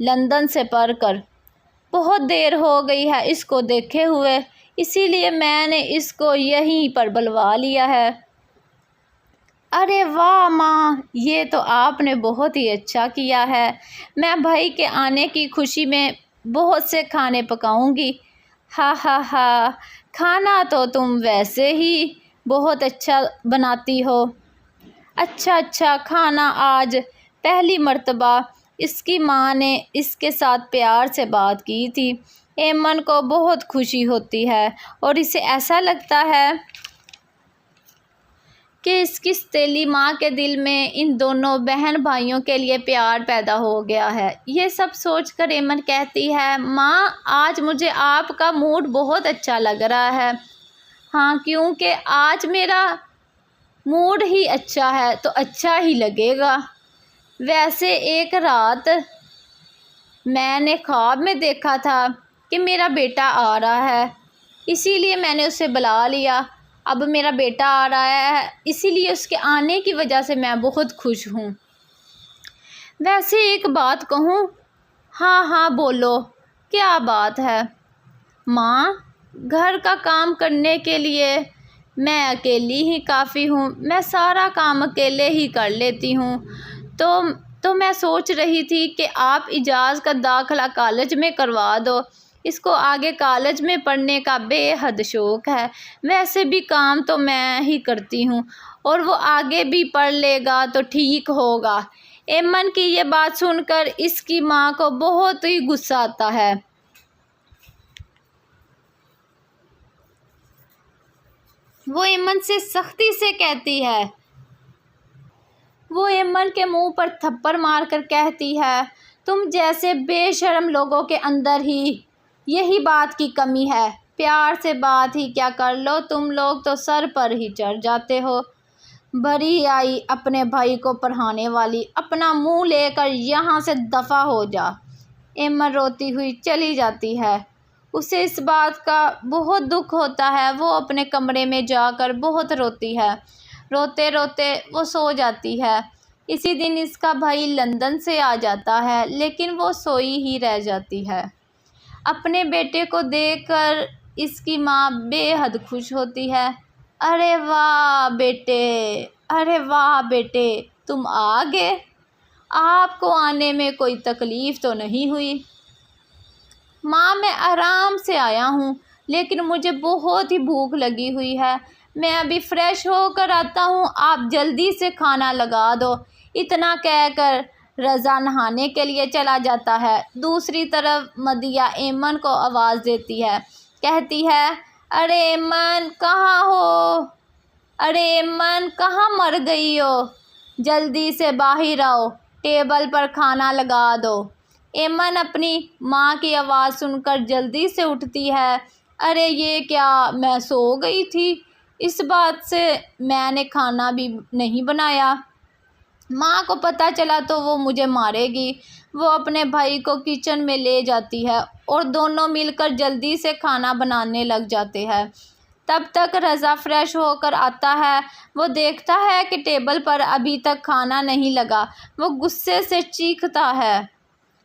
London سے پڑھ کر بہت دیر ہو گئی ہے اس کو دیکھے ہوئے، اسی لیے میں نے اس کو یہیں پر بلوا لیا ہے۔ ارے واہ ماں، یہ تو آپ نے بہت ہی اچھا کیا ہے۔ میں بھائی کے آنے کی خوشی میں بہت سے کھانے پکاؤں گی۔ ہاں ہاں ہاں، کھانا تو تم ویسے ہی بہت اچھا بناتی ہو۔ اچھا، کھانا آج پہلی مرتبہ اس کی ماں نے اس کے ساتھ پیار سے بات کی تھی۔ ایمن کو بہت خوشی ہوتی ہے اور اسے ایسا لگتا ہے کہ اس کی سوتیلی ماں کے دل میں ان دونوں بہن بھائیوں کے لیے پیار پیدا ہو گیا ہے۔ یہ سب سوچ کر ایمن کہتی ہے، ماں آج مجھے آپ کا موڈ بہت اچھا لگ رہا ہے۔ ہاں، کیونکہ آج میرا موڈ ہی اچھا ہے تو اچھا ہی لگے گا۔ ویسے ایک رات میں نے خواب میں دیکھا تھا کہ میرا بیٹا آ رہا ہے، اسی لیے میں نے اسے بلا لیا۔ اب میرا بیٹا آ رہا ہے، اسی لیے اس کے آنے کی وجہ سے میں بہت خوش ہوں۔ ویسے ایک بات کہوں؟ ہاں بولو، کیا بات ہے؟ ماں، گھر کا کام کرنے کے لیے میں اکیلی ہی کافی ہوں، میں سارا کام اکیلے ہی کر لیتی ہوں۔ تو میں سوچ رہی تھی کہ آپ اعجاز کا داخلہ کالج میں کروا دو، اس کو آگے کالج میں پڑھنے کا بے حد شوق ہے۔ ویسے بھی کام تو میں ہی کرتی ہوں اور وہ آگے بھی پڑھ لے گا تو ٹھیک ہوگا۔ ایمن کی یہ بات سن کر اس کی ماں کو بہت ہی غصہ آتا ہے۔ وہ ایمن سے سختی سے کہتی ہے، وہ ایمن کے منہ پر تھپڑ مار کر کہتی ہے، تم جیسے بے شرم لوگوں کے اندر ہی یہی بات کی کمی ہے۔ پیار سے بات ہی کیا کر لو، تم لوگ تو سر پر ہی چڑھ جاتے ہو۔ بڑی آئی اپنے بھائی کو پڑھانے والی، اپنا منہ لے کر یہاں سے دفع ہو جا۔ ایمن روتی ہوئی چلی جاتی ہے۔ اسے اس بات کا بہت دکھ ہوتا ہے، وہ اپنے کمرے میں جا کر بہت روتی ہے۔ روتے روتے وہ سو جاتی ہے۔ اسی دن اس کا بھائی لندن سے آ جاتا ہے، لیکن وہ سوئی ہی رہ جاتی ہے۔ اپنے بیٹے کو دیکھ کر اس کی ماں بے حد خوش ہوتی ہے۔ ارے واہ بیٹے، تم آ گئے۔ آپ کو آنے میں کوئی تکلیف تو نہیں ہوئی؟ ماں، میں آرام سے آیا ہوں، لیکن مجھے بہت ہی بھوک لگی ہوئی ہے۔ میں ابھی فریش ہو کر آتا ہوں، آپ جلدی سے کھانا لگا دو۔ اتنا کہہ کر رضا نہانے کے لیے چلا جاتا ہے۔ دوسری طرف مدیحہ ایمن کو آواز دیتی ہے، کہتی ہے، ارے ایمن کہاں ہو؟ ارے ایمن کہاں مر گئی ہو؟ جلدی سے باہر آؤ، ٹیبل پر کھانا لگا دو۔ ایمن اپنی ماں کی آواز سن کر جلدی سے اٹھتی ہے۔ ارے یہ کیا، میں سو گئی تھی، اس بات سے میں نے کھانا بھی نہیں بنایا۔ ماں کو پتہ چلا تو وہ مجھے مارے گی۔ وہ اپنے بھائی کو کچن میں لے جاتی ہے اور دونوں مل کر جلدی سے کھانا بنانے لگ جاتے ہیں۔ تب تک رضا فریش ہو کر آتا ہے۔ وہ دیکھتا ہے کہ ٹیبل پر ابھی تک کھانا نہیں لگا۔ وہ غصے سے چیختا ہے،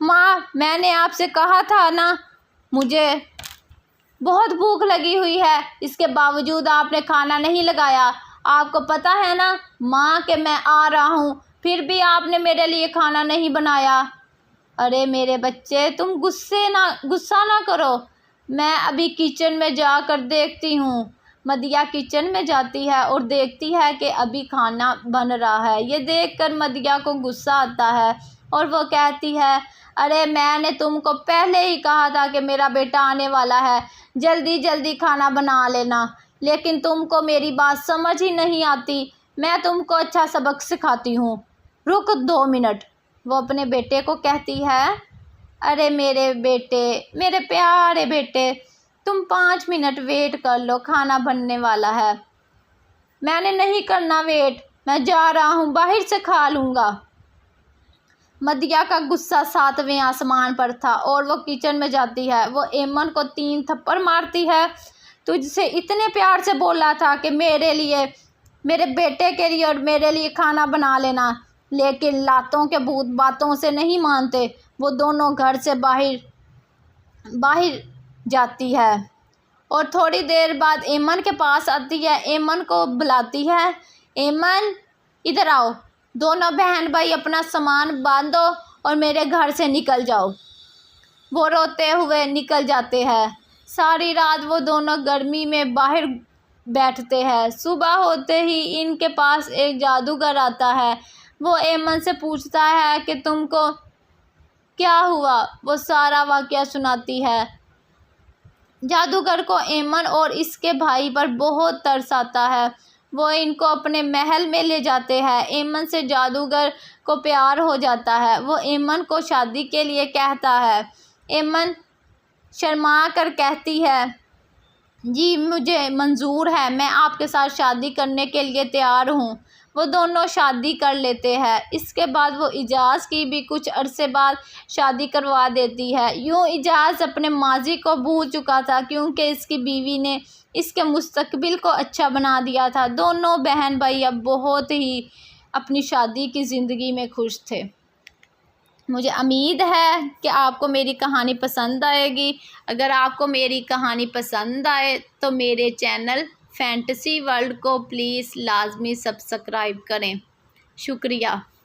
ماں، میں نے آپ سے کہا تھا نا مجھے بہت بھوک لگی ہوئی ہے، اس کے باوجود آپ نے کھانا نہیں لگایا۔ آپ کو پتہ ہے نا ماں کہ میں آ رہا ہوں، پھر بھی آپ نے میرے لیے کھانا نہیں بنایا۔ ارے میرے بچے، تم غصہ نہ کرو، میں ابھی کچن میں جا کر دیکھتی ہوں۔ مدیحہ کچن میں جاتی ہے اور دیکھتی ہے کہ ابھی کھانا بن رہا ہے۔ یہ دیکھ کر مدیحہ کو غصہ آتا ہے اور وہ کہتی ہے، ارے میں نے تم کو پہلے ہی کہا تھا کہ میرا بیٹا آنے والا ہے، جلدی جلدی کھانا بنا لینا، لیکن تم کو میری بات سمجھ ہی نہیں آتی۔ میں تم کو اچھا سبق سکھاتی ہوں، رک 2 منٹ۔ وہ اپنے بیٹے کو کہتی ہے، ارے میرے بیٹے، میرے پیارے بیٹے، تم 5 منٹ ویٹ کر لو، کھانا بننے والا ہے۔ میں نے نہیں کرنا ویٹ، میں جا رہا ہوں، باہر سے کھا لوں گا۔ مدیحہ کا غصہ 7ویں آسمان پر تھا اور وہ کچن میں جاتی ہے۔ وہ ایمن کو 3 تھپڑ مارتی ہے۔ تجھ سے اتنے پیار سے بولا تھا کہ میرے لیے، میرے بیٹے کے لیے اور میرے لیے کھانا بنا لینا، لیکن لاتوں کے بھوت باتوں سے نہیں مانتے۔ وہ دونوں گھر سے باہر جاتی ہے اور تھوڑی دیر بعد ایمن کے پاس آتی ہے، ایمن کو بلاتی ہے، ایمن ادھر آؤ، دونوں بہن بھائی اپنا سامان باندھو اور میرے گھر سے نکل جاؤ۔ وہ روتے ہوئے نکل جاتے ہیں۔ ساری رات وہ دونوں گرمی میں باہر بیٹھتے ہیں۔ صبح ہوتے ہی ان کے پاس ایک جادوگر آتا ہے۔ وہ ایمن سے پوچھتا ہے کہ تم کو کیا ہوا؟ وہ سارا واقعہ سناتی ہے۔ جادوگر کو ایمن اور اس کے بھائی پر بہت ترس آتا ہے۔ وہ ان کو اپنے محل میں لے جاتے ہیں۔ ایمن سے جادوگر کو پیار ہو جاتا ہے۔ وہ ایمن کو شادی کے لیے کہتا ہے۔ ایمن شرما کر کہتی ہے، جی مجھے منظور ہے، میں آپ کے ساتھ شادی کرنے کے لیے تیار ہوں۔ وہ دونوں شادی کر لیتے ہیں۔ اس کے بعد وہ اعجاز کی بھی کچھ عرصے بعد شادی کروا دیتی ہے۔ یوں اعجاز اپنے ماضی کو بھول چکا تھا کیونکہ اس کی بیوی نے اس کے مستقبل کو اچھا بنا دیا تھا۔ دونوں بہن بھائی اب بہت ہی اپنی شادی کی زندگی میں خوش تھے۔ مجھے امید ہے کہ آپ کو میری کہانی پسند آئے گی۔ اگر آپ کو میری کہانی پسند آئے تو میرے چینل فینٹیسی ورلڈ کو پلیز لازمی سبسکرائب کریں۔ شکریہ۔